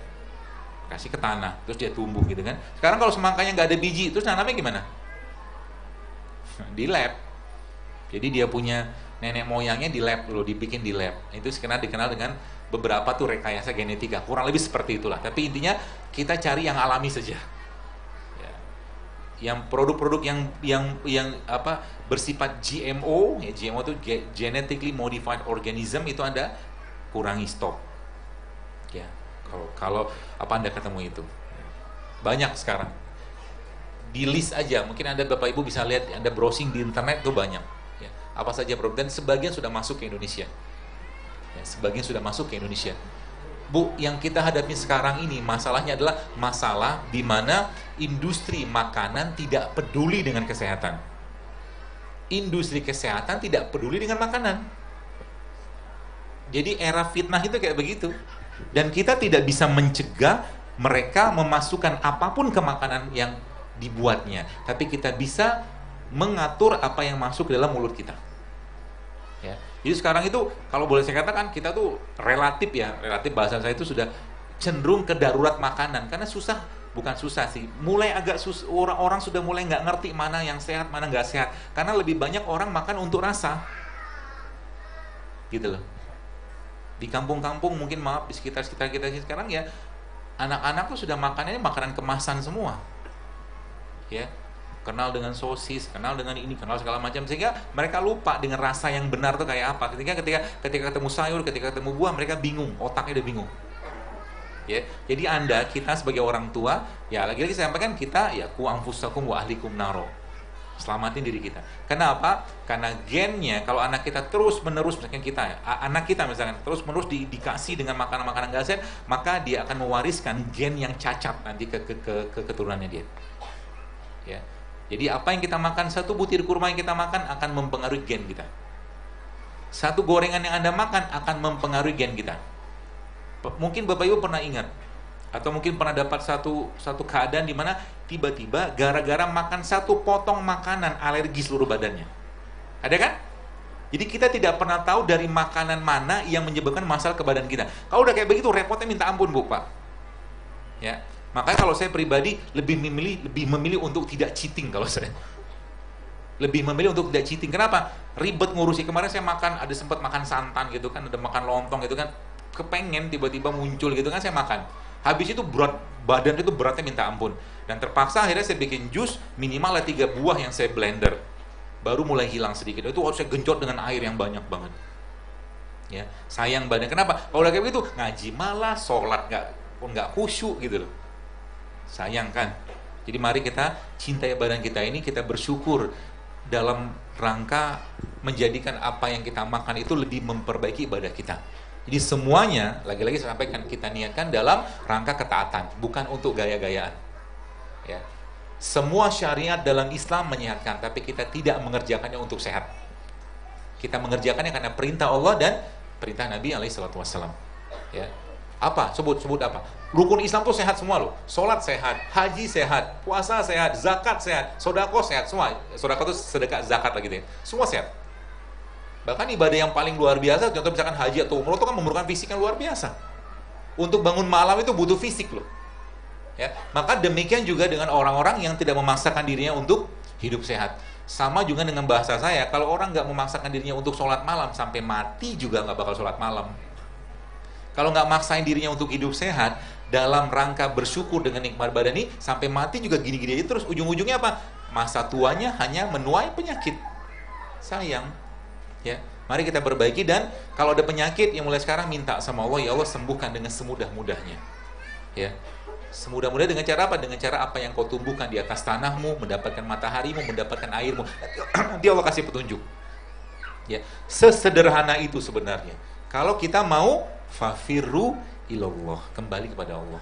kasih ke tanah, terus dia tumbuh gitu kan. Sekarang kalau semangkanya nggak ada biji, terus nanamnya gimana? Di lab. Jadi dia punya nenek moyangnya di lab loh, dibikin di lab. Itu sekarang dikenal dengan beberapa tuh rekayasa genetika, kurang lebih seperti itulah. Tapi intinya kita cari yang alami saja. Ya. Yang produk-produk yang bersifat GMO, ya GMO itu genetically modified organism, itu Anda kurangi stok. Ya, kalau Anda ketemu itu. Banyak sekarang. Di list aja, mungkin Anda Bapak Ibu bisa lihat, Anda browsing di internet tuh banyak. Ya, apa saja produk, dan sebagian sudah masuk ke Indonesia. Ya, sebagian sudah masuk ke Indonesia. Bu, yang kita hadapi sekarang ini masalahnya adalah masalah di mana industri makanan tidak peduli dengan kesehatan. Industri kesehatan tidak peduli dengan makanan. Jadi era fitnah itu kayak begitu. Dan kita tidak bisa mencegah mereka memasukkan apapun ke makanan yang dibuatnya. Tapi kita bisa mengatur apa yang masuk ke dalam mulut kita. Ya. Jadi sekarang itu kalau boleh saya katakan, kita tuh relatif bahasa saya itu sudah cenderung ke darurat makanan. Karena bukan susah sih, mulai agak orang sudah mulai nggak ngerti mana yang sehat, mana nggak sehat. Karena lebih banyak orang makan untuk rasa. Gitu loh. Di kampung-kampung mungkin, maaf, di sekitar kita sekarang ya, Anak-anak tuh sudah makanannya makanan kemasan semua. Ya, kenal dengan sosis, kenal dengan ini, kenal segala macam, sehingga mereka lupa dengan rasa yang benar tuh kayak apa. Ketika ketemu sayur, ketika ketemu buah, mereka bingung, otaknya udah bingung. Ya, jadi kita sebagai orang tua, ya lagi-lagi saya sampaikan, kita ya ku anfusakum wa ahlikum naro. Selamatin diri kita. Kenapa? Karena gennya, kalau anak kita terus-menerus, misalkan anak kita misalkan terus-menerus dikasih dengan makanan-makanan gak sehat, maka dia akan mewariskan gen yang cacat nanti ke keturunannya dia. Ya. Jadi apa yang kita makan, satu butir kurma yang kita makan akan mempengaruhi gen kita. Satu gorengan yang Anda makan akan mempengaruhi gen kita. Mungkin Bapak Ibu pernah ingat, atau mungkin pernah dapat satu keadaan di mana tiba-tiba gara-gara makan satu potong makanan alergi seluruh badannya. Ada kan? Jadi kita tidak pernah tahu dari makanan mana yang menyebabkan masalah ke badan kita. Kalau udah kayak begitu repotnya minta ampun, Bu, Pak. Ya. Makanya kalau saya pribadi lebih memilih untuk tidak cheating. Kalau saya lebih memilih untuk tidak cheating. Kenapa? Ribet ngurusi. Kemarin saya sempat makan santan gitu kan, ada makan lontong gitu kan, kepengen tiba-tiba muncul gitu kan, saya makan. Habis itu badan itu beratnya minta ampun. Dan terpaksa akhirnya saya bikin jus, minimal ada 3 buah yang saya blender. Baru mulai hilang sedikit. Itu harus saya genjot dengan air yang banyak banget. Ya, sayang badan. Kenapa? Kalau udah kayak begitu, ngaji malah, sholat nggak khusyuk gitu loh. Sayang kan? Jadi mari kita cintai badan kita ini, kita bersyukur dalam rangka menjadikan apa yang kita makan itu lebih memperbaiki ibadah kita. Jadi semuanya, lagi-lagi saya sampaikan, kita niatkan dalam rangka ketaatan, bukan untuk gaya-gayaan. Ya. Semua syariat dalam Islam menyehatkan, tapi kita tidak mengerjakannya untuk sehat. Kita mengerjakannya karena perintah Allah dan perintah Nabi SAW. Ya. Apa? Sebut apa? Rukun Islam tuh sehat semua loh. Sholat sehat, haji sehat, puasa sehat, zakat sehat, sodako sehat, semua. Sodako itu sedekah, zakat lagi deh. Semua sehat. Bahkan ibadah yang paling luar biasa, contoh misalkan haji atau umroh itu kan memerlukan fisik yang luar biasa. Untuk bangun malam itu butuh fisik loh. Ya, maka demikian juga dengan orang-orang yang tidak memaksakan dirinya untuk hidup sehat. Sama juga dengan bahasa saya, kalau orang nggak memaksakan dirinya untuk sholat malam, sampai mati juga nggak bakal sholat malam. Kalau nggak maksain dirinya untuk hidup sehat, dalam rangka bersyukur dengan nikmat badan ini, sampai mati juga gini-gini aja terus. Ujung-ujungnya apa? Masa tuanya hanya menuai penyakit. Sayang. Ya, mari kita perbaiki, dan kalau ada penyakit yang mulai sekarang minta sama Allah, ya Allah sembuhkan dengan semudah-mudahnya. Ya. Semudah-mudah dengan cara apa? Dengan cara apa yang kau tumbuhkan di atas tanahmu, mendapatkan mataharimu, mendapatkan airmu. Nanti Allah kasih petunjuk. Ya, sesederhana itu sebenarnya. Kalau kita mau fafirru ilallah, kembali kepada Allah.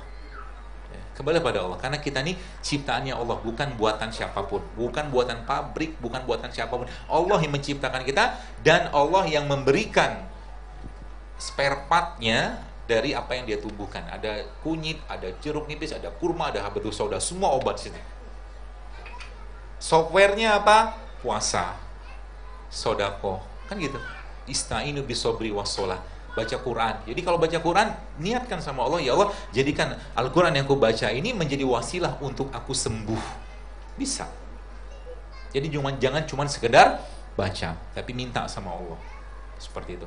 Ya, kembali kepada Allah, karena kita ini ciptaannya Allah, bukan buatan siapapun, bukan buatan pabrik, bukan buatan siapapun. Allah yang menciptakan kita, dan Allah yang memberikan spare part-nya dari apa yang dia tumbuhkan. Ada kunyit, ada jeruk nipis, ada kurma, ada habatus sauda, semua obat sini. Softwarenya apa? Puasa, sodako, kan gitu. Ista'inu bisobri wassalah, baca Quran. Jadi kalau baca Quran, niatkan sama Allah, ya Allah, jadikan Al-Quran yang aku baca ini menjadi wasilah untuk aku sembuh. Bisa. Jadi jangan cuma sekedar baca, tapi minta sama Allah. Seperti itu.